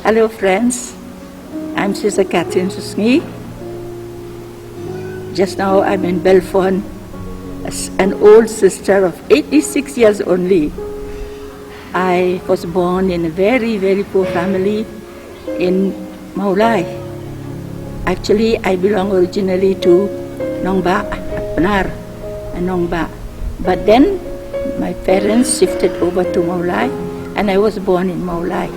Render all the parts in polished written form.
Hello friends, I'm Sister Catherine Susngi. Just now I'm in Belfort, an old sister of 86 years only. I was born in a very, very poor family in Maulai. Actually, I belong originally to Nongba, Panar, and Nongba. But then my parents shifted over to Maulai, and I was born in Maulai,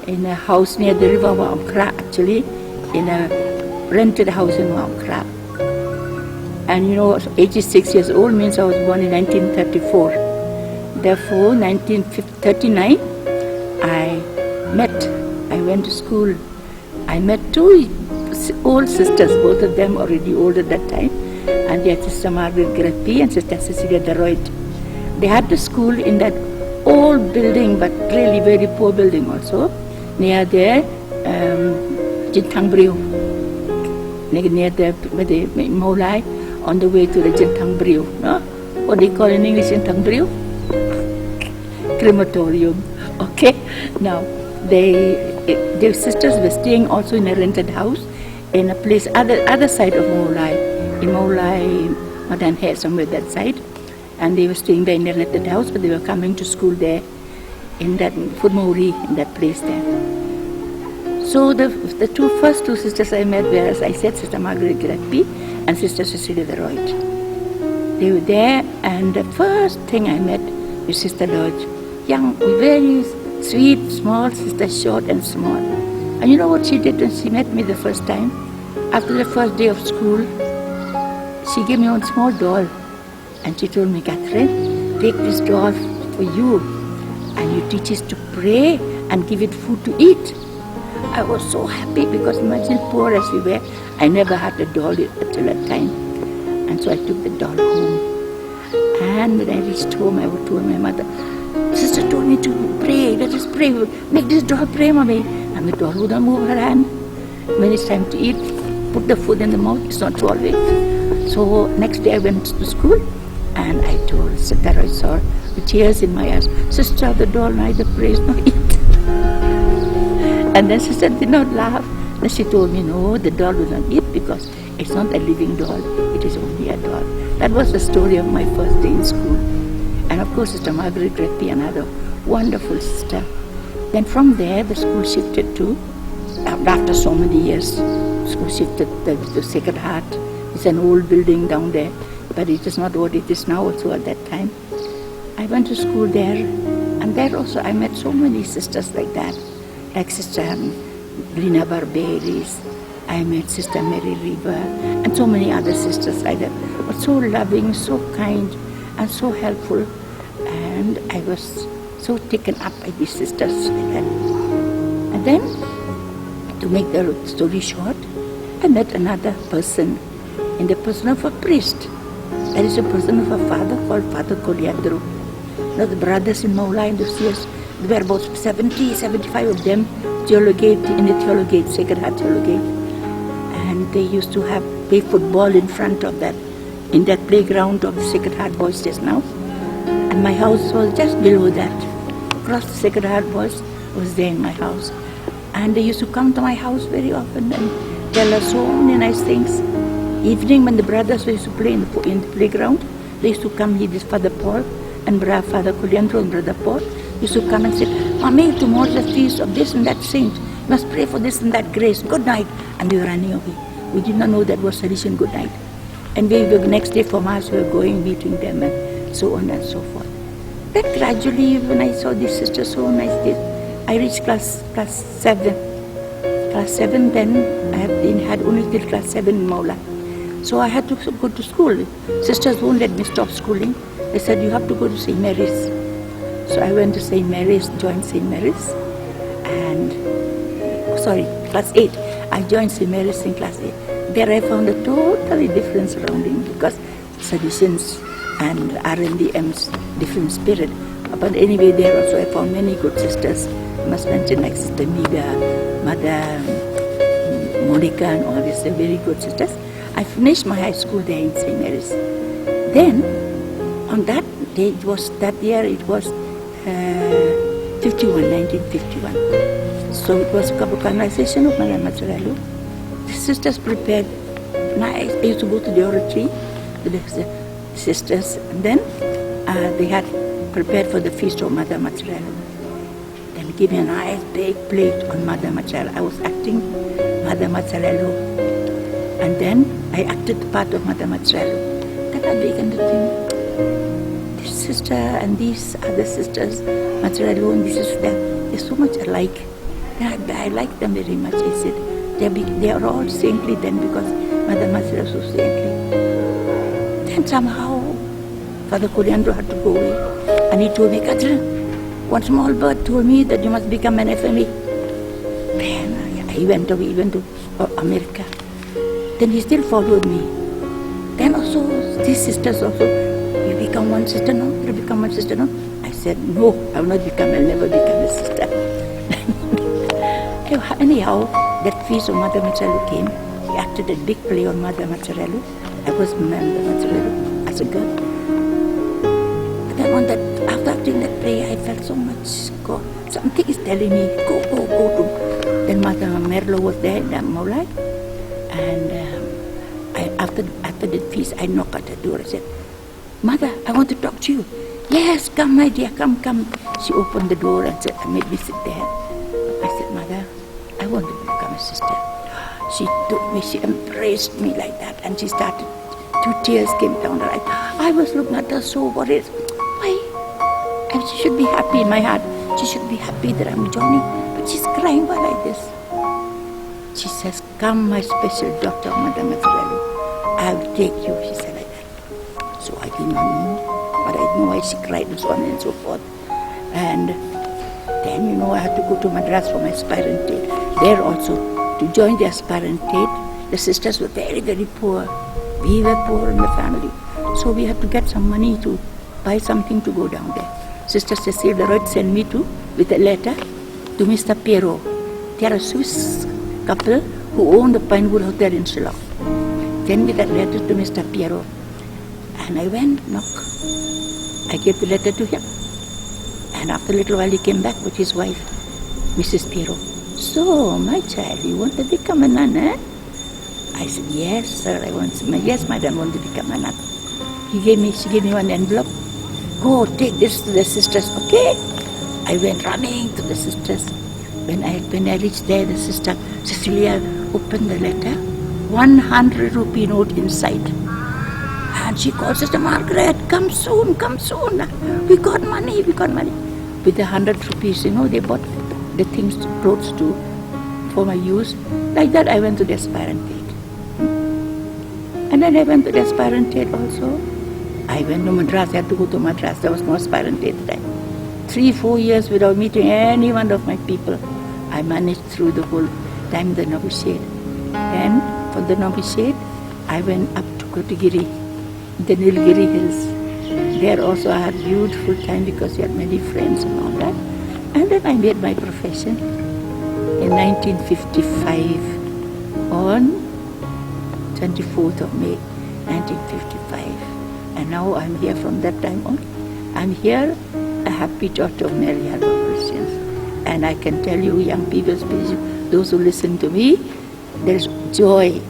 in a house near the river Waamkra, actually, in a rented house in Waamkra. And 86 years old means I was born in 1934. Therefore, 1939, I went to school. I met two old sisters, both of them already old at that time, and they are Sister Margaret Grappi and Sister Cecilia Deroit. They had the school in that old building, but really very poor building also, near the Jintang Brio, near the Maulai, on the way to the Jintang Brio. No? What do you call in English Jintang Brio? Crematorium. Okay. Now, their sisters were staying also in a rented house in a place other side of Maulai, in Maulai, Madan Hair, somewhere that side. And they were staying there in a rented house, but they were coming to school there in that Fudmauri, in that place there. So the first two sisters I met were, as I said, Sister Margaret Grappi and Sister Cecilia Deroit. They were there, and the first thing I met was Sister Lodge, young, very sweet, small sister, short and small. And you know what she did when she met me the first time? After the first day of school, she gave me one small doll, and she told me, Catherine, take this doll for you, and you teach us to pray and give it food to eat. I was so happy because imagine poor as we were, I never had a doll until that time. And so I took the doll home. And when I reached home, I told my mother, Sister told me to pray, let us pray, make this doll pray, Mommy. And the doll wouldn't move her hand. When it's time to eat, put the food in the mouth, it's not swallowing. So next day I went to school, and I told Sister, I saw with tears in my eyes, Sister, the doll neither prays nor eat. And then Sister did not laugh. Then she told me, no, the doll will not eat because it's not a living doll, it is only a doll. That was the story of my first day in school. And of course, Sister Margaret Grappi, another wonderful sister. Then from there, the school shifted to, after so many years, school shifted to Sacred Heart. It's an old building down there, but it is not what it is now also at that time. I went to school there, and there also I met so many sisters like that, like Sister Lina Barberis, I met Sister Mary River, and so many other sisters like that, but so loving, so kind, and so helpful. And I was so taken up by these sisters like that. And then, to make the story short, I met another person in the person of a priest. There is a person of a father called Father Coliandro. Now the brothers in Maulai in those years, there were about 70, 75 of them theologate in the theologate, Sacred Heart theologate. And they used to play football in front of that, in that playground of the Sacred Heart Boys just now. And my house was just below that. Across the Sacred Heart Boys was there in my house. And they used to come to my house very often and tell us so many nice things. Evening when the brothers used to play in the playground, they used to come here, this Father Paul and Father Coliandro and Brother Paul used to come and say, Mommy, tomorrow is the feast of this and that saint. You must pray for this and that grace. Good night. And we were running away. We did not know that was tradition, good night. And the next day for Mass, we were going, meeting them and so on and so forth. Then gradually, when I saw these sisters so nice, I reached class 7. Class 7 then, I had only till class 7 in Maula. So I had to go to school. Sisters won't let me stop schooling. They said, you have to go to St. Mary's. So I went to St. Mary's, joined St. Mary's, and, class 8. I joined St. Mary's in class 8. There I found a totally different surrounding because traditions and RNDM's different spirit. But anyway, there also I found many good sisters. I must mention like Sister Miga, Mother Monica, and all these very good sisters. I finished my high school there in St. Mary's. Then, on that day, it was 1951. So it was a canonization of Madame Mazzarello. The sisters prepared nice. I used to go to the oratory with the sisters, and then they had prepared for the feast of Madame Mazzarello. Then give me a nice big plate on Madame Mazzarello. I was acting Madame Mazzarello, and then I acted the part of Madame Mazzarello. Then I began to think, this sister and these other sisters, Mazzarello and this sister, they're so much alike. I like them very much. I said, they are all saintly then because Madame Mazzarello was so saintly. Then somehow Father Coriandro had to go away, and he told me, Kajal, one small bird told me that you must become an FME. Then he went away, he went to America. Then he still followed me. Then also, these sisters also, you become one sister now, you become one sister now. I said, no, I will not become, I'll never become a sister. Anyhow, that feast of Mother Mazzarello came. He acted a big play on Mother Mazzarello. I was Mother Mazzarello as a girl. But then on that, after acting that play, I felt so much, God, something is telling me, go to. Then Mother Merlo was there in Maulai. And after the feast, I knocked at the door. I said, Mother, I want to talk to you. Yes, come, my dear, come. She opened the door and said, made me sit there. I said, Mother, I want to become a sister. She took me, she embraced me like that, and she started, 2 tears came down her eyes. I was looking at her so worried. Why? And she should be happy in my heart. She should be happy that I'm joining. But she's crying why like this? She says, come, my special daughter, Madame Mazzarello. I will take you, she said like that. So I did not know, but I know why she cried and so on and so forth. And then, I had to go to Madras for my aspirantate. There also, to join the aspirantate, the sisters were very, very poor. We were poor in the family. So we had to get some money to buy something to go down there. Sister Cecilia Royd sent me with a letter to Mr. Piero. They are a Swiss couple who own the Pinewood Hotel in Shillong. Send me that letter to Mr. Piero. And I went, knock. I gave the letter to him. And after a little while he came back with his wife, Mrs. Piero. So, my child, you want to become a nun, eh? I said, yes, sir, yes, madam, I want to become a nun. She gave me one envelope. Go, take this to the sisters, okay? I went running to the sisters. When I reached there, the sister Cecilia opened the letter, 100 rupee note inside. And she called Sister Margaret, come soon. We got money. With the 100 rupees, they bought the things, clothes for my use. Like that, I went to the aspirantate. And then I went to the aspirantate also. I went to Madras. I had to go to Madras. There was no aspirantate then. 3-4 years without meeting any one of my people. I managed through the whole time the novitiate. And for the novitiate, I went up to Kotagiri, the Nilgiri Hills. There also I had beautiful time because we had many friends and all that. And then I made my profession in 1955 on 24th of May 1955. And now I'm here from that time on. I'm here, a happy daughter of Mary Harbour Christians. And I can tell you, young people, especially those who listen to me, there's joy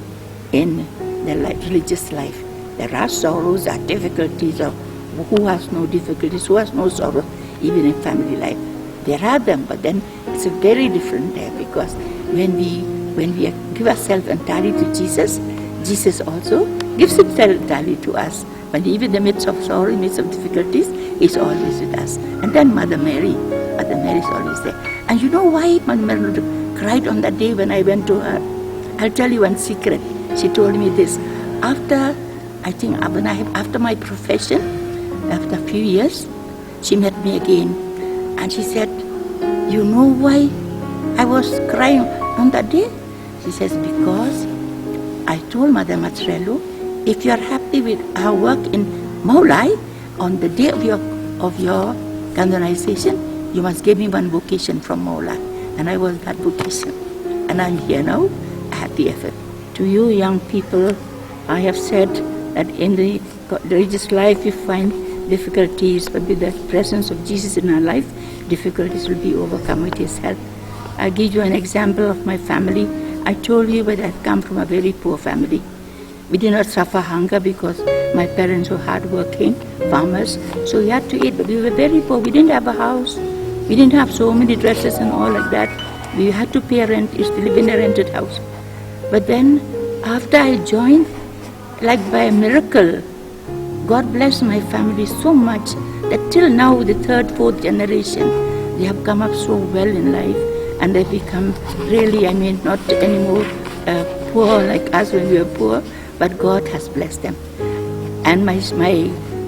in the religious life. There are sorrows, there are difficulties, or who has no difficulties, who has no sorrow, even in family life. There are them, but then it's a very different day because when we give ourselves entirely to Jesus, Jesus also gives himself entirely to us. But even in the midst of sorrow, in the midst of difficulties, he's always with us. And then Mother Mary is always there. And you know why Mother Mary cried on that day when I went to her? I'll tell you one secret. She told me this. After my profession, after a few years, she met me again. And she said, you know why I was crying on that day? She says, because I told Mother Mazzarello, if you are happy with our work in Maulai, on the day of your canonization, you must give me one vocation from Maulai. And I was that vocation. And I'm here now, a happy effort. To you young people, I have said that in the religious life you find difficulties, but with the presence of Jesus in our life, difficulties will be overcome with His help. I'll give you an example of my family. I told you that I've come from a very poor family. We did not suffer hunger because my parents were hardworking farmers, so we had to eat, but we were very poor. We didn't have a house. We didn't have so many dresses and all like that. We had to pay rent, used to live in a rented house. But then, after I joined, like by a miracle, God blessed my family so much that till now, the third, fourth generation, they have come up so well in life, and they've become really, not anymore poor like us when we were poor, but God has blessed them. And my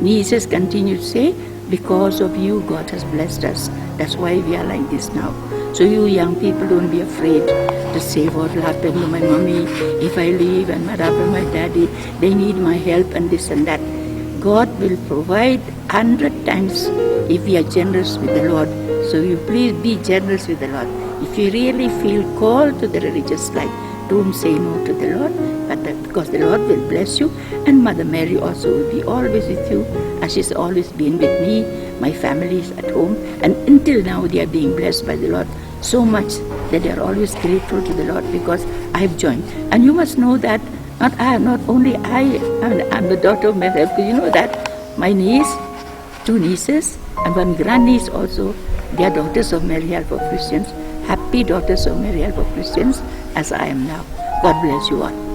nieces continue to say, because of you, God has blessed us. That's why we are like this now. So you young people, don't be afraid to say what will happen to my mommy if I leave, and my brother, my daddy, they need my help and this and that. God will provide 100 times if we are generous with the Lord. So you please be generous with the Lord. If you really feel called to the religious life, don't say no to the Lord, because the Lord will bless you, and Mother Mary also will be always with you, as she's always been with me. My family is at home, and until now they are being blessed by the Lord so much that they are always grateful to the Lord because I have joined. And you must know that not only I am the daughter of Mary, because you know that my niece, 2 nieces, and 1 grandniece also, they are daughters of Mary Help of Christians, happy daughters of Mary Help of Christians, as I am now. God bless you all.